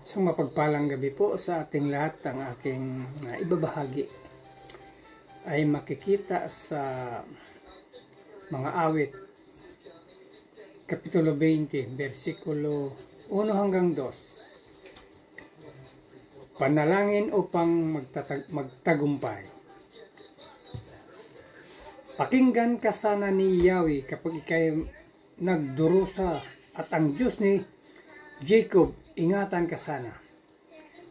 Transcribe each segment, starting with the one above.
Isang mapagpalang gabi po sa ating lahat. Ang aking ibabahagi ay makikita sa mga awit, Kapitulo 20, versikulo 1 hanggang 2. Panalangin upang magtagumpay. Pakinggan ka sana ni Yahweh kapag ikay nagdurusa, at ang Diyos ni Jacob, ingatan ka sana.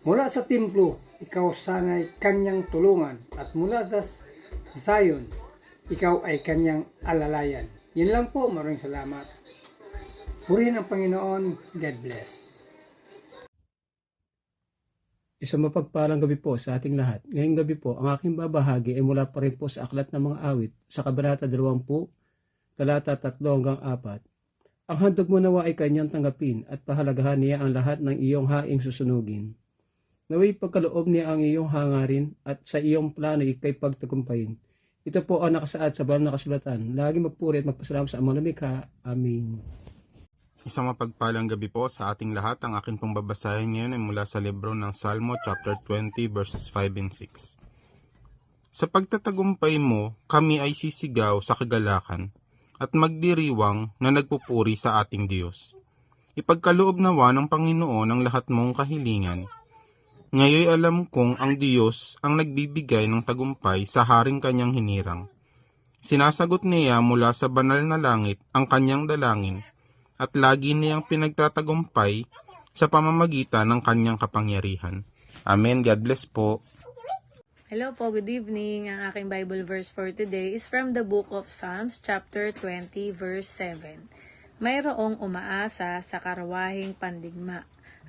Mula sa templo, ikaw sana'y kanyang tulungan, at mula sa Zion, ikaw ay kanyang alalayan. Yun lang po, maraming salamat. Purihin ang Panginoon. God bless. Isang mapagpalang gabi po sa ating lahat. Ngayong gabi po, ang aking babahagi ay mula pa rin po sa Aklat ng Mga Awit, sa Kabanata 20, talata 3 hanggang 4. Ang handog mo nawa ay kanyang tanggapin, at pahalagahan niya ang lahat ng iyong haing susunugin. Naway pagkaloob niya ang iyong hangarin, at sa iyong plano ikay pagtagumpayin. Ito po ang nakasaad sa banal na kasulatan. Lagi magpuri at magpasalamat sa amang lumikha. Amen. Isang mapagpalang gabi po sa ating lahat. Ang akin pong babasahin ngayon ay mula sa libro ng Salmo chapter 20 verses 5 and 6. Sa pagtatagumpay mo, kami ay sisigaw sa kagalakan at magdiriwang na nagpupuri sa ating Diyos. Ipagkaloob nawa ng Panginoon ang lahat mong kahilingan. Ngayoy alam kong ang Diyos ang nagbibigay ng tagumpay sa haring kanyang hinirang. Sinasagot niya mula sa banal na langit ang kanyang dalangin, at lagi niyang pinagtatagumpay sa pamamagitan ng kanyang kapangyarihan. Amen. God bless po. Hello po, good evening. Ang aking Bible verse for today is from the book of Psalms chapter 20 verse 7. Mayroong umaasa sa karwahing pandigma,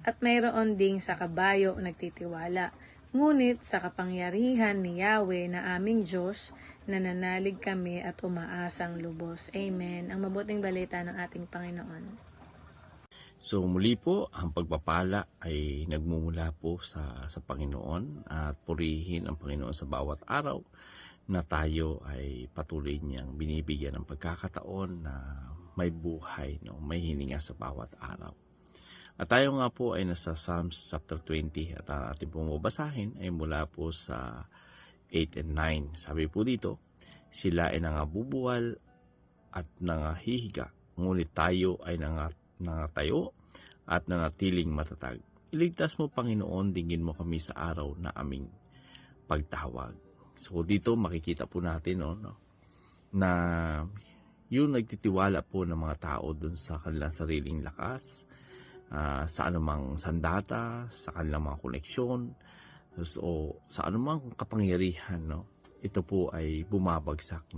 at mayroon ding sa kabayo nagtitiwala. Ngunit sa kapangyarihan ni Yahweh na aming Diyos, nananalig kami at umaasang lubos. Amen. Ang mabuting balita ng ating Panginoon. So muli po, ang pagpapala ay nagmumula po sa Panginoon, at purihin ang Panginoon sa bawat araw na tayo ay patuloy niyang binibigyan ng pagkakataon na may buhay, may hininga sa bawat araw. At tayo nga po ay nasa Psalms chapter 20, at ang ating pong babasahin ay mula po sa 8 and 9. Sabi po dito, sila ay nangabubuwal at nangahihiga, ngunit tayo ay nangatayo at nanatiling matatag. Iligtas mo, Panginoon, dinggin mo kami sa araw na aming pagtawag. So dito makikita po natin na yung nagtitiwala po ng mga tao dun sa kanilang sariling lakas, sa anumang sandata, sa kanilang mga koneksyon, o sa anumang kapangyarihan, ito po ay bumabagsak.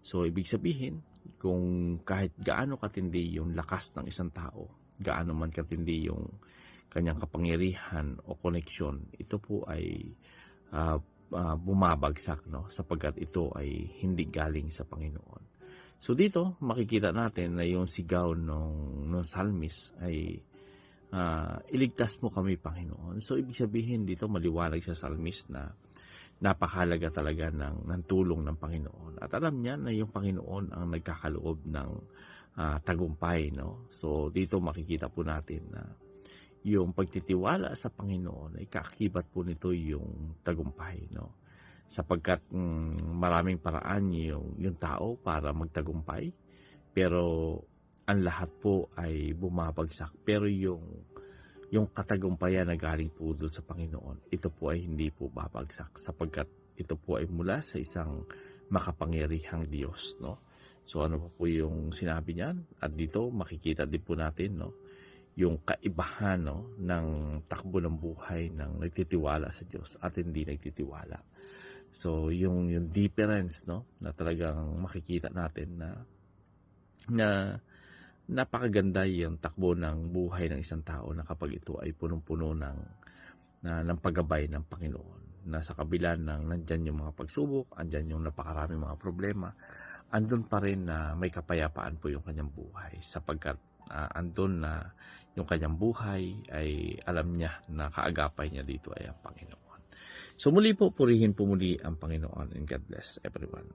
So ibig sabihin, kung kahit gaano katindi yung lakas ng isang tao, gaano man katindi yung kanyang kapangyarihan o koneksyon, ito po ay bumabagsak, sapagkat ito ay hindi galing sa Panginoon. So dito makikita natin na yung sigaw ng psalmist ay iligtas mo kami, Panginoon. So ibig sabihin dito maliwanag sa psalmist na napakahalaga talaga ng tulong ng Panginoon. At alam niya na yung Panginoon ang nagkakaloob ng tagumpay. So dito makikita po natin na yung pagtitiwala sa Panginoon ay kaakibat po nito yung tagumpay. Sapagkat maraming paraan yung tao para magtagumpay, pero ang lahat po ay bumabagsak. Pero yung katagumpayan na galing po doon sa Panginoon, ito po ay hindi po babagsak, sapagkat ito po ay mula sa isang makapangyarihang Diyos. So ano po yung sinabi niyan? At dito makikita din po natin yung kaibahan ng takbo ng buhay ng nagtitiwala sa Diyos at hindi nagtitiwala. So yung difference na talagang makikita natin na napakaganda yung takbo ng buhay ng isang tao na kapag ito ay punong-puno ng paggabay ng Panginoon. Na sa kabila ng nandyan yung mga pagsubok, andyan yung napakaraming mga problema, andun pa rin na may kapayapaan po yung kanyang buhay, sapagkat andun na yung kanyang buhay ay alam niya na kaagapay niya dito ay ang Panginoon. So muli po, purihin po muli ang Panginoon, and God bless everyone.